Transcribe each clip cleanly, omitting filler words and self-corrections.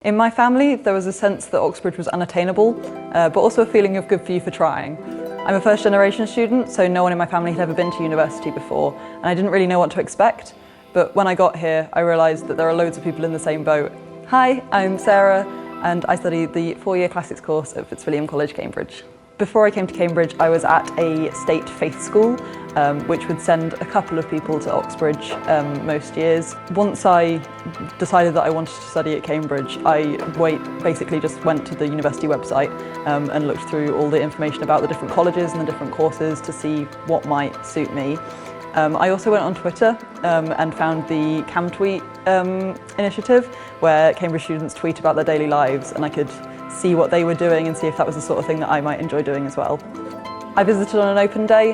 In my family, there was a sense that Oxbridge was unattainable, but also a feeling of good for you for trying. I'm a first-generation student, so no one in my family had ever been to university before, and I didn't really know what to expect. But when I got here, I realised that there are loads of people in the same boat. Hi, I'm Sarah, and I study the 4-year classics course at Fitzwilliam College, Cambridge. Before I came to Cambridge, I was at a state faith school, which would send a couple of people to Oxbridge most years. Once I decided that I wanted to study at Cambridge, I basically just went to the university website and looked through all the information about the different colleges and the different courses to see what might suit me. I also went on Twitter and found the CamTweet initiative, where Cambridge students tweet about their daily lives, and I could see what they were doing and see if that was the sort of thing that I might enjoy doing as well. I visited on an open day,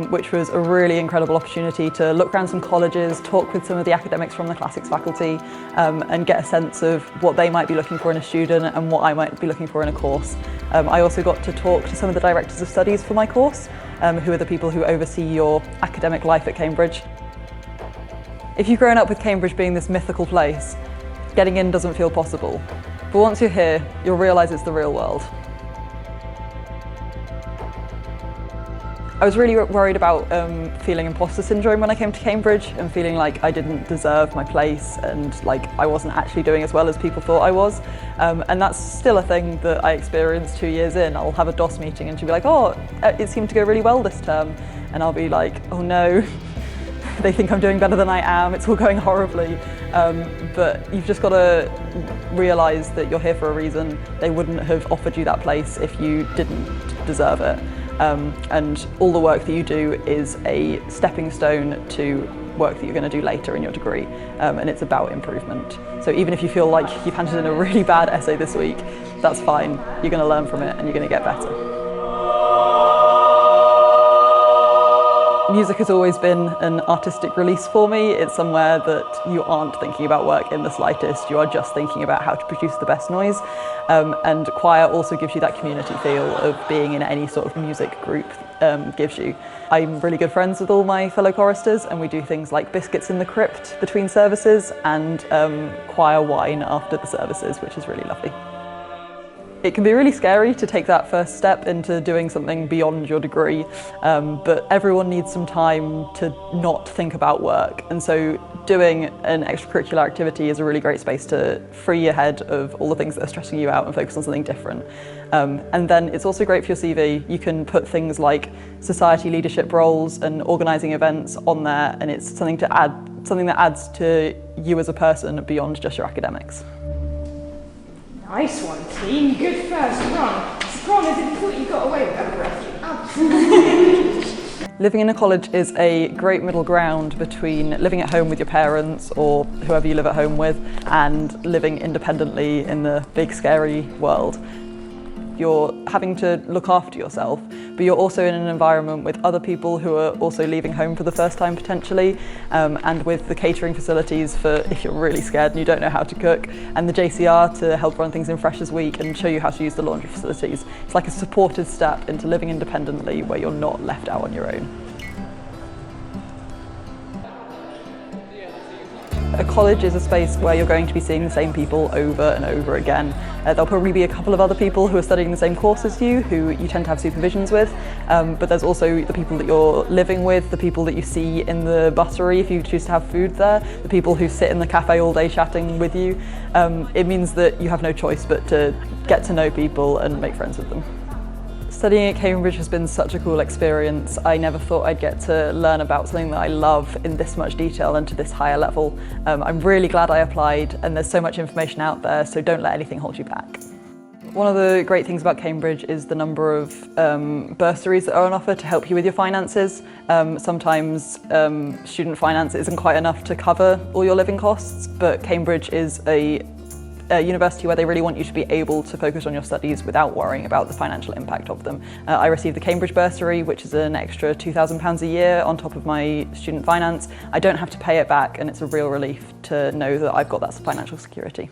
which was a really incredible opportunity to look around some colleges, talk with some of the academics from the classics faculty, and get a sense of what they might be looking for in a student and what I might be looking for in a course. I also got to talk to some of the directors of studies for my course, who are the people who oversee your academic life at Cambridge. If you've grown up with Cambridge being this mythical place, getting in doesn't feel possible. But once you're here, you'll realise it's the real world. I was really worried about feeling imposter syndrome when I came to Cambridge and feeling like I didn't deserve my place and like I wasn't actually doing as well as people thought I was. And that's still a thing that I experienced 2 years in. I'll have a DOS meeting and she'll be like, oh, it seemed to go really well this term. And I'll be like, oh no, they think I'm doing better than I am, it's all going horribly. But you've just got to realise that you're here for a reason. They wouldn't have offered you that place if you didn't deserve it. And all the work that you do is a stepping stone to work that you're going to do later in your degree, and it's about improvement. So even if you feel like you've handed in a really bad essay this week, that's fine. You're going to learn from it and you're going to get better. Music has always been an artistic release for me. It's somewhere that you aren't thinking about work in the slightest. You are just thinking about how to produce the best noise. And choir also gives you that community feel of being in any sort of music group gives you. I'm really good friends with all my fellow choristers, and we do things like biscuits in the crypt between services and choir wine after the services, which is really lovely. It can be really scary to take that first step into doing something beyond your degree, but everyone needs some time to not think about work. And so doing an extracurricular activity is a really great space to free your head of all the things that are stressing you out and focus on something different. And then it's also great for your CV. You can put things like society leadership roles and organising events on there, and it's something that adds to you as a person beyond just your academics. Nice one, team. Good first run. Strong as if you thought you got away with that breath. Living in a college is a great middle ground between living at home with your parents or whoever you live at home with and living independently in the big scary world. You're having to look after yourself, but you're also in an environment with other people who are also leaving home for the first time potentially, and with the catering facilities for if you're really scared and you don't know how to cook, and the JCR to help run things in Freshers Week and show you how to use the laundry facilities. It's like a supported step into living independently where you're not left out on your own. A college is a space where you're going to be seeing the same people over and over again. There'll probably be a couple of other people who are studying the same course as you, who you tend to have supervisions with, but there's also the people that you're living with, the people that you see in the buttery if you choose to have food there, the people who sit in the cafe all day chatting with you. It means that you have no choice but to get to know people and make friends with them. Studying at Cambridge has been such a cool experience. I never thought I'd get to learn about something that I love in this much detail and to this higher level. I'm really glad I applied, and there's so much information out there, so don't let anything hold you back. One of the great things about Cambridge is the number of bursaries that are on offer to help you with your finances. Sometimes student finance isn't quite enough to cover all your living costs, but Cambridge is a university where they really want you to be able to focus on your studies without worrying about the financial impact of them. I received the Cambridge bursary, which is an extra £2,000 a year on top of my student finance. I don't have to pay it back, and it's a real relief to know that I've got that financial security.